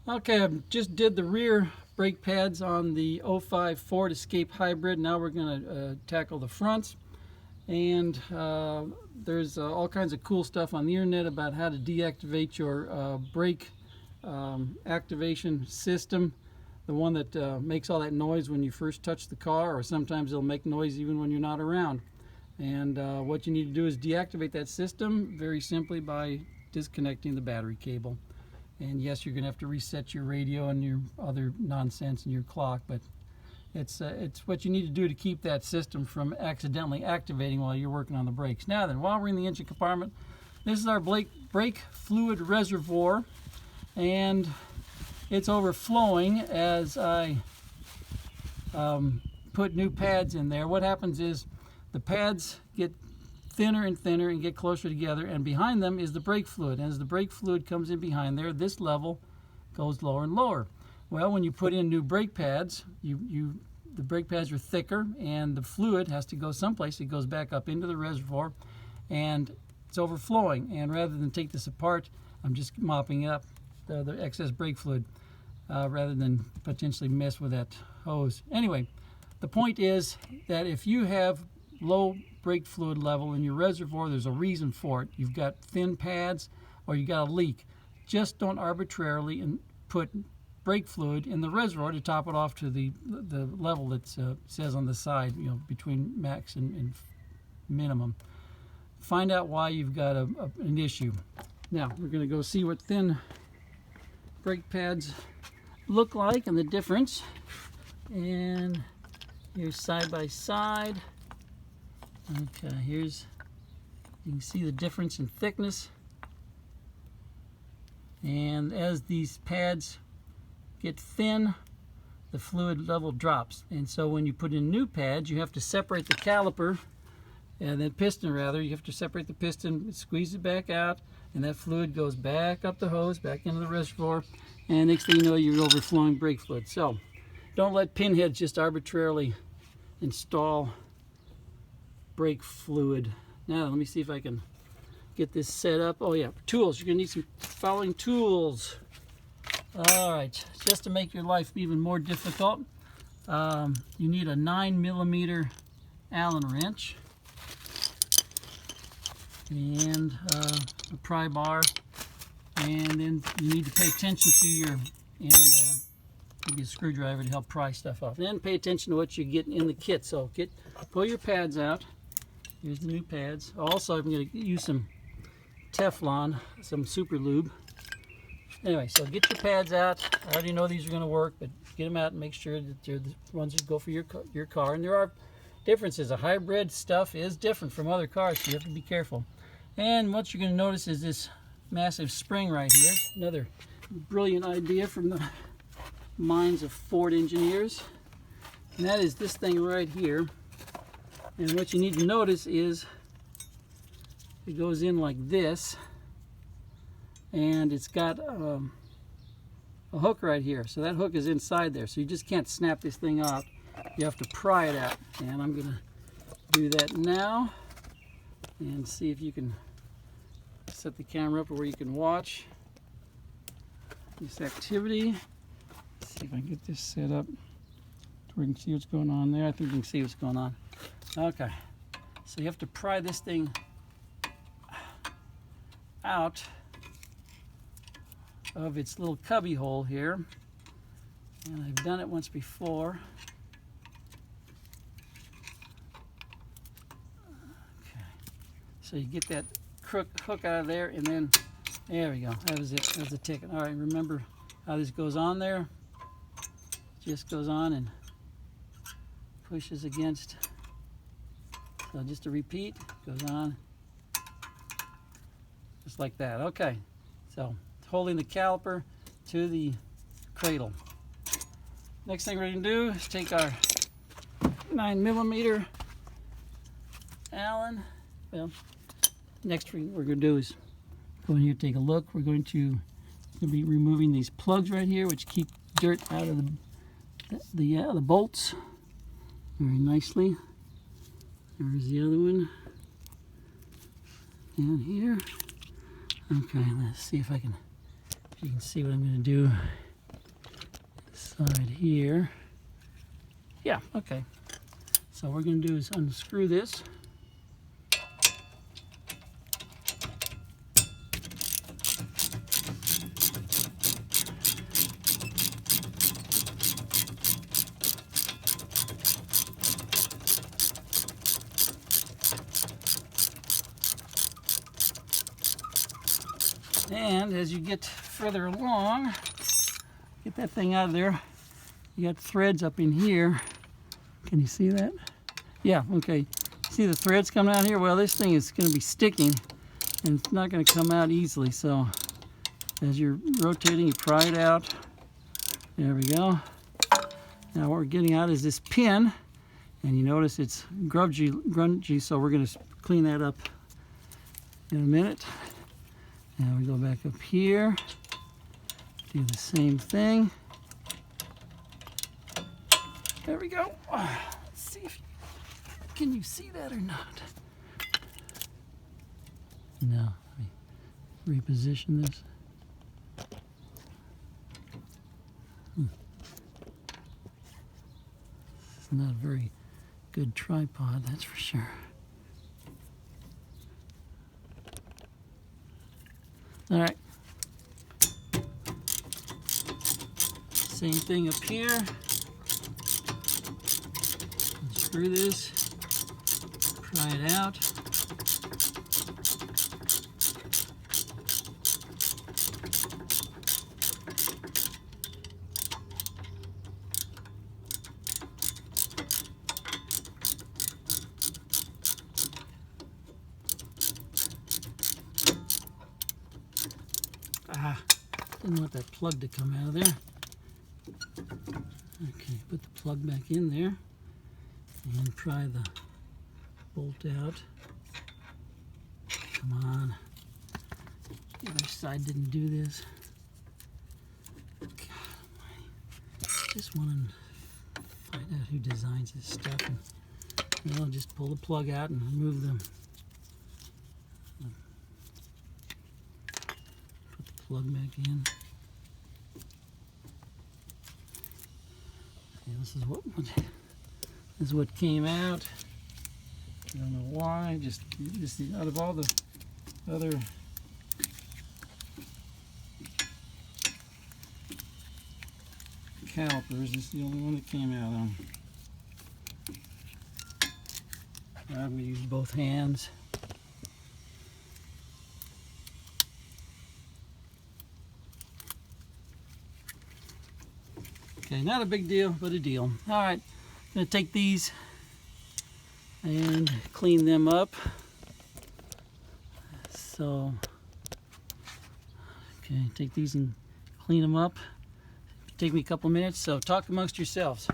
Okay, I just did the rear brake pads on the '05 Ford Escape Hybrid. Now we're going to tackle the fronts. And there's all kinds of cool stuff on the internet about how to deactivate your brake activation system. The one that makes all that noise when you first touch the car, or sometimes it'll make noise even when you're not around. And what you need to do is deactivate that system very simply by disconnecting the battery cable. And yes, you're going to have to reset your radio and your other nonsense in your clock, but it's what you need to do to keep that system from accidentally activating while you're working on the brakes. Now then, while we're in the engine compartment, this is our brake fluid reservoir, and it's overflowing as I put new pads in there. What happens is the pads get thinner and thinner and get closer together, and behind them is the brake fluid. And as the brake fluid comes in behind there, this level goes lower and lower. Well, when you put in new brake pads, the brake pads are thicker, and the fluid has to go someplace. It goes back up into the reservoir, and it's overflowing. And rather than take this apart, I'm just mopping up the excess brake fluid rather than potentially mess with that hose. Anyway, the point is that if you have low brake fluid level in your reservoir, there's a reason for it. You've got thin pads or you got a leak. Just don't arbitrarily put brake fluid in the reservoir to top it off to the level that says on the side, you know, between max and minimum. Find out why you've got an issue. Now we're going to go see what thin brake pads look like and the difference. And here's side by side. Okay, you can see the difference in thickness. And as these pads get thin, the fluid level drops. And so when you put in new pads, you have to separate the caliper, and the piston rather. You have to separate the piston, squeeze it back out, and that fluid goes back up the hose, back into the reservoir, and next thing you know, you're overflowing brake fluid. So don't let pinheads just arbitrarily install brake fluid. Now let me see if I can get this set up. Oh yeah, tools. You're gonna need some following tools. All right, just to make your life even more difficult, you need a 9mm Allen wrench and a pry bar, and then you need to pay attention to maybe a screwdriver to help pry stuff off. And then pay attention to what you're getting in the kit. So pull your pads out. Here's the new pads. Also, I'm going to use some Teflon, some super lube. Anyway, so get your pads out. I already know these are going to work, but get them out and make sure that they're the ones that go for your car. And there are differences. A hybrid stuff is different from other cars, so you have to be careful. And what you're going to notice is this massive spring right here. Another brilliant idea from the minds of Ford engineers. And that is this thing right here. And what you need to notice is it goes in like this, and it's got a hook right here. So that hook is inside there, so you just can't snap this thing off. You have to pry it out, and I'm going to do that now and see if you can set the camera up where you can watch this activity. Let's see if I can get this set up to where you can see what's going on there. I think you can see what's going on. Okay, so you have to pry this thing out of its little cubby hole here, and I've done it once before. Okay, so you get that hook out of there, and then there we go. That was it. That was the ticket. All right, remember how this goes on there? Just goes on and pushes against. So just to repeat, goes on just like that. Okay, so holding the caliper to the cradle. Next thing we're going to do is take our 9mm Allen. Well, next thing we're going to do is go in here, take a look. We're going to be removing these plugs right here, which keep dirt out of the bolts very nicely. There's the other one down here. Okay, let's see if you can see what I'm going to do. side here. Yeah, okay. So what we're going to do is unscrew this. And as you get further along, get that thing out of there. You got threads up in here. Can you see that? Yeah, okay. See the threads coming out here? Well, this thing is going to be sticking and it's not going to come out easily. So as you're rotating, you pry it out. There we go. Now what we're getting out is this pin, and you notice it's grungy, so we're going to clean that up in a minute. And we go back up here, do the same thing. There we go. Let's see if can you see that or not? No, let me reposition this. It's not a very good tripod, that's for sure. All right. Same thing up here. Unscrew this, pry it out. Didn't want that plug to come out of there. Okay, put the plug back in there and pry the bolt out. Come on. The other side didn't do this. God almighty. Just want to find out who designs this stuff. And I'll just pull the plug out and remove them. Plug back in. Okay, this is what came out. I don't know why. Just out of all the other calipers, this is the only one that came out on. I'm going to use both hands. Okay, not a big deal, but a deal. All right, I'm going to take these and clean them up. So, okay, take these and clean them up. Take me a couple minutes, so talk amongst yourselves.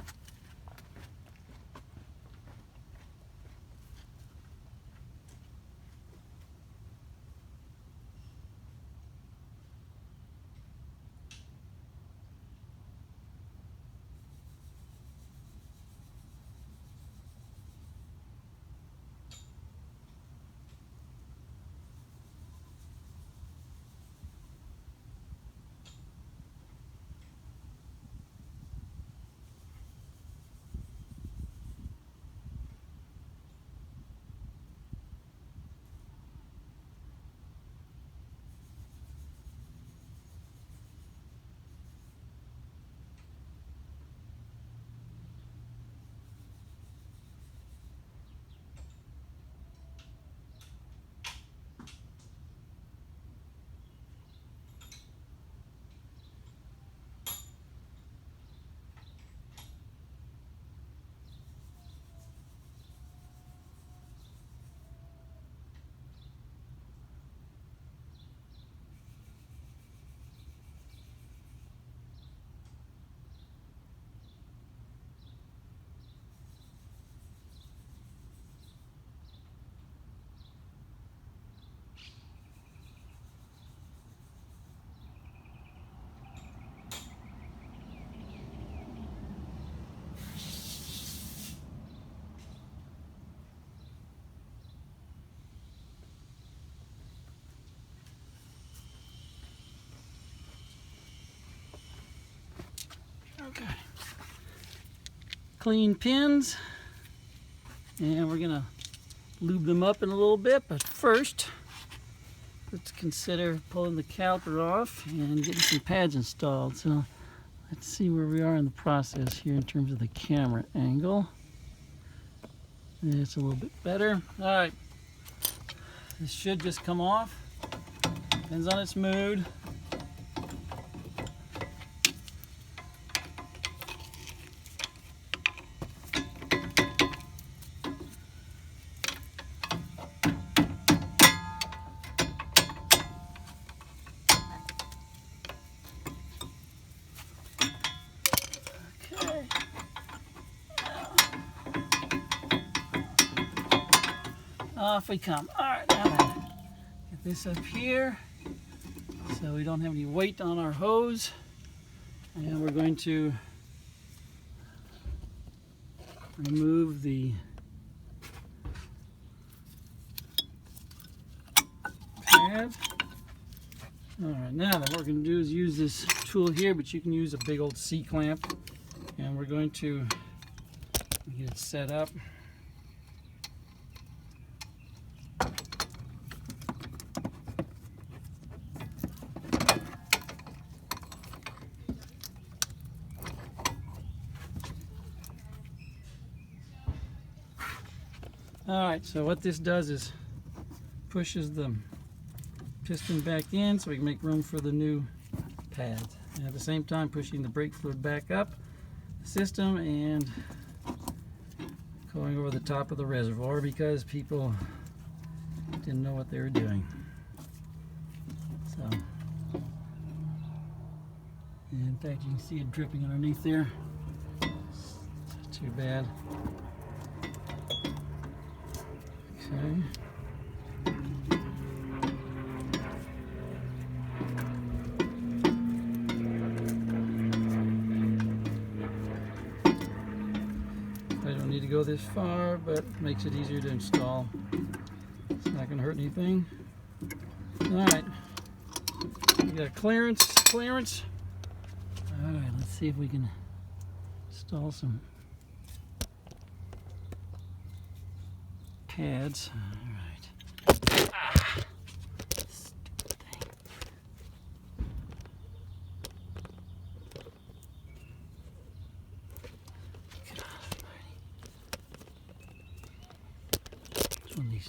Okay. Clean pins, and we're gonna lube them up in a little bit, but first let's consider pulling the caliper off and getting some pads installed. So let's see where we are in the process here in terms of the camera angle. It's a little bit better. All right, this should just come off. Depends on its mood. Off we come. All right, now then, get this up here so we don't have any weight on our hose. And we're going to remove the pad. All right, now then, what we're going to do is use this tool here, but you can use a big old C-clamp. And we're going to get it set up. Alright, so what this does is pushes the piston back in so we can make room for the new pads. And at the same time pushing the brake fluid back up the system and going over the top of the reservoir because people didn't know what they were doing. So, and in fact you can see it dripping underneath there. It's too bad. Okay. I don't need to go this far, but it makes it easier to install. It's not going to hurt anything. Alright. We got clearance. Alright, let's see if we can install some pads. All right. Stupid thing. Get out of it, Marty. This one of these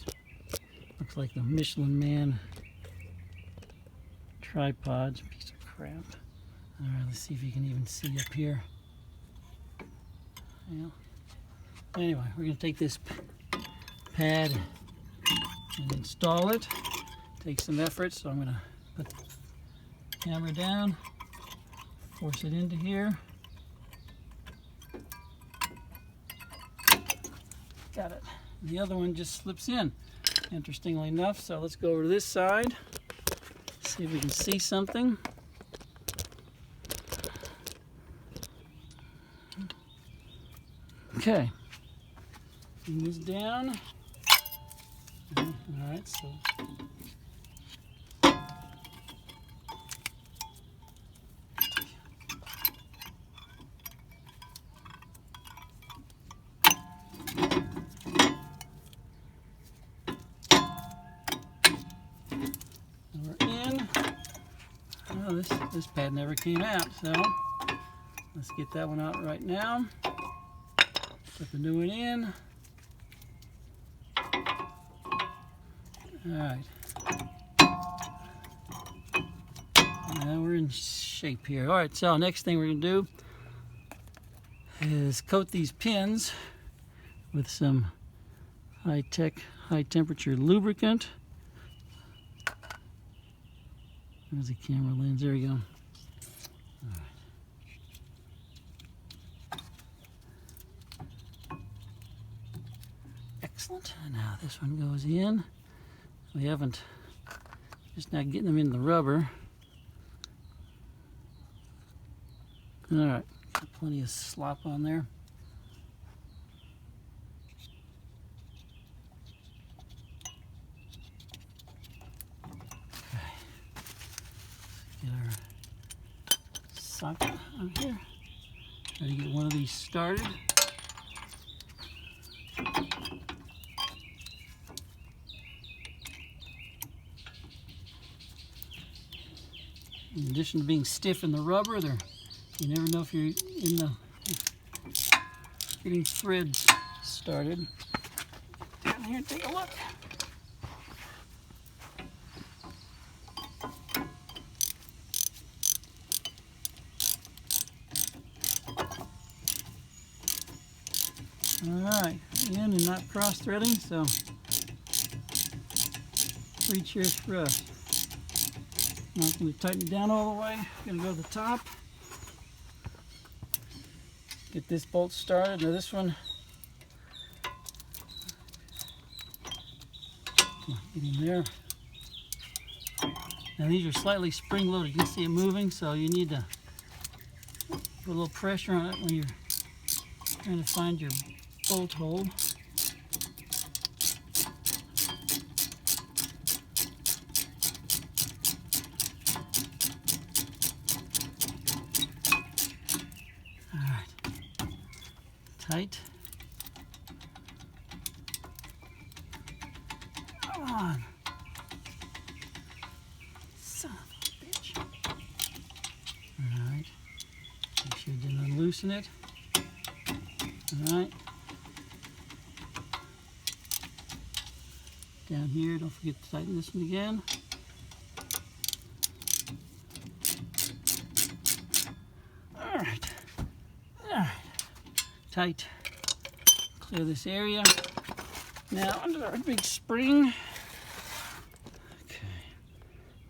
looks like the Michelin Man tripods. Piece of crap. All right, let's see if you can even see up here. Yeah. Anyway, we're going to take this pad and install it. Takes some effort, so I'm going to put the camera down, force it into here. Got it. The other one just slips in, interestingly enough. So let's go over to this side, see if we can see something. Okay. Bring this down. Alright, so we're in. Oh, this pad never came out, so let's get that one out right now. Put the new one in. Alright. Now we're in shape here. Alright, so next thing we're going to do is coat these pins with some high-tech, high-temperature lubricant. There's the camera lens. There we go. Alright. Excellent. Now this one goes in. We haven't, just not getting them in the rubber. Alright, got plenty of slop on there. Okay, get our socket on here. Try to get one of these started. In addition to being stiff in the rubber, you never know if you're in the getting threads started. Down here, take a look. Alright, in and not cross-threading, so 3 cheers for us. Not going to tighten it down all the way. Going to go to the top. Get this bolt started. Now this one, come on, get in there. Now these are slightly spring-loaded. You can see it moving, so you need to put a little pressure on it when you're trying to find your bolt hole. Tight. Come on. Son of a bitch. Alright. Make sure you didn't unloosen it. Alright. Down here, don't forget to tighten this one again. Alright. Alright. Tight. Clear this area. Now under our big spring. Okay.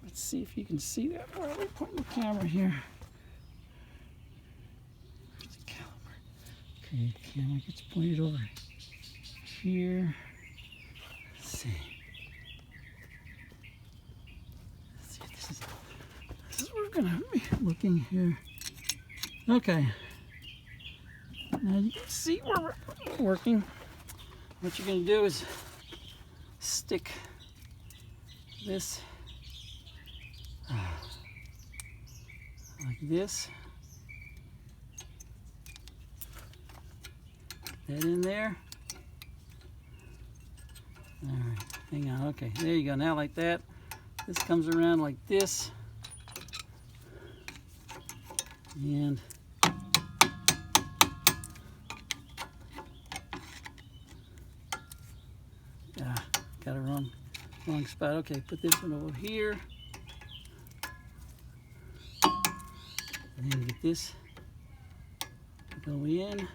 Let's see if you can see that. Where are we putting the camera here? Where's the caliper? Okay, the camera gets pointed over here. Let's see. Let's see if this is where we're gonna be looking here. Okay. Now you can see where we're working. What you're going to do is stick this like this. That in there. All right, hang on. Okay, there you go. Now like that. This comes around like this. And got a wrong spot. Okay, put this one over here. And then get this to go in.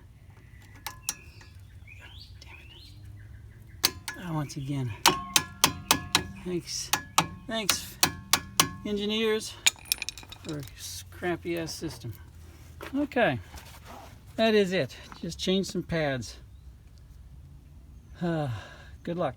Damn it. Once again, thanks engineers for a crappy ass system. Okay, that is it. Just change some pads. Good luck.